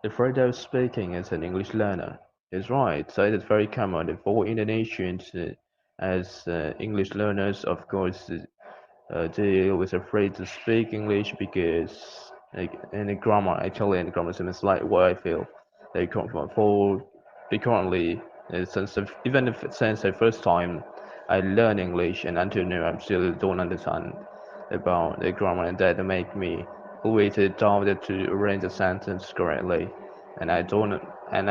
afraid of speaking as an English learner. It's right. So it's very common for Indonesians as English learners. Of course, they always afraid to speak English because like in the grammar, actually in the grammar seems like what I feel. They come from for they currently since even if since the first time I learn English and until now I still don't understand about the grammar and that make me always doubt to arrange a sentence correctly and I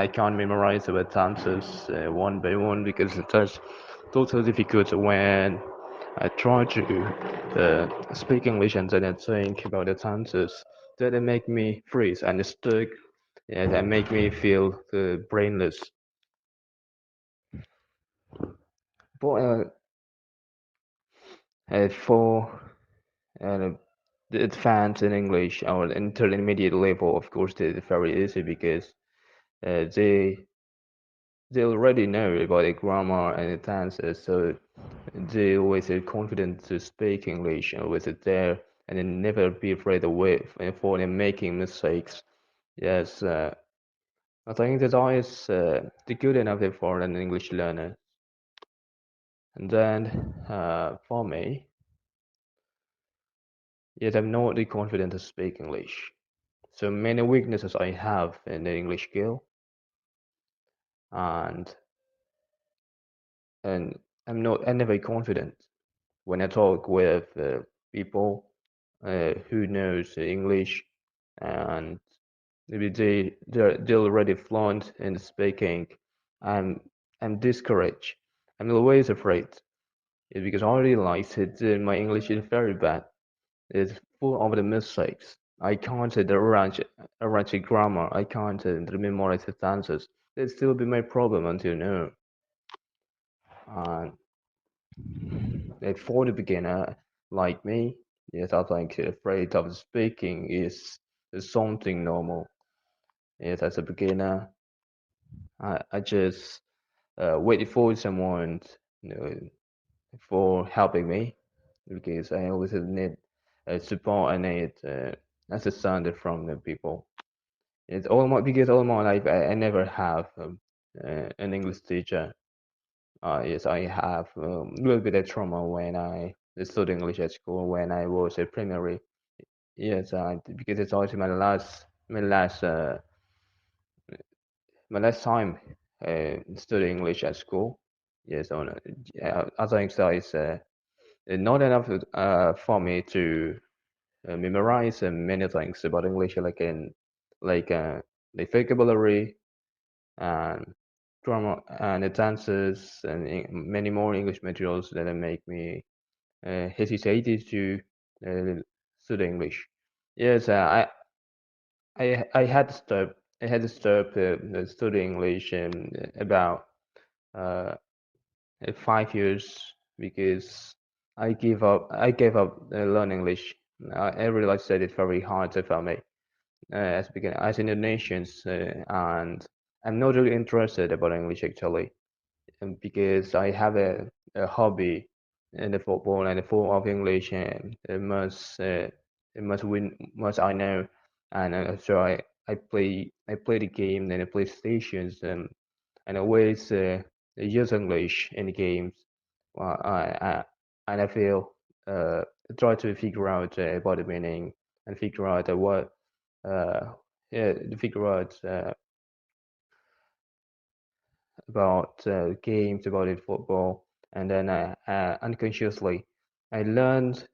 can't memorize the tenses one by one because it's totally difficult when I try to speak English and then I think about the tenses. That make me freeze and stuck, and that make me feel brainless. But for uh, the advanced in English or intermediate level, of course, it's very easy because uh, they they already know about the grammar and the tenses, so they always confident to speak English with it there and then never be afraid of it for them making mistakes. Yes, I think that is the good enough for an English learner. And then for me, yes, I'm not the confident to speak English. So many weaknesses I have in the English skill, and and I'm never confident when I talk with people who knows English, and maybe they're already fluent in speaking. I'm I'm discouraged. I'm always afraid. It's because I realize that my English is very bad. It's full of the mistakes. I can't arrange a grammar. I can't memorize the sentences. That still be my problem until now. And for the beginner like me, yes, I think afraid of speaking is something normal. Yes, as a beginner, I just waited for someone, you know, for helping me because I always need support. I need assistance from the people. It's all my because all my life I never have an English teacher. Yes, I have a little bit of trauma when I studied English at school when I was a primary. Yes, because it's also my last time studying English at school. Yes, I think so. It's not enough for me to memorize many things about English, like uh, the vocabulary and grammar and the tenses and many more English materials that make me hesitated to uh, study English. Yes, I had to stop. I had to stop studying English about uh, 5 years because I gave up. I gave up learning English. I realized that it's very hard for me as beginner, as Indonesians, and I'm not really interested about English actually, because I have a hobby in the football and the full of English and it must win must I know, and so I play the game and I play stations and always use English in the games. Well, and I feel uh, try to figure out about the meaning and figure out what uh, yeah, figure out about games, about it football, and then unconsciously I learned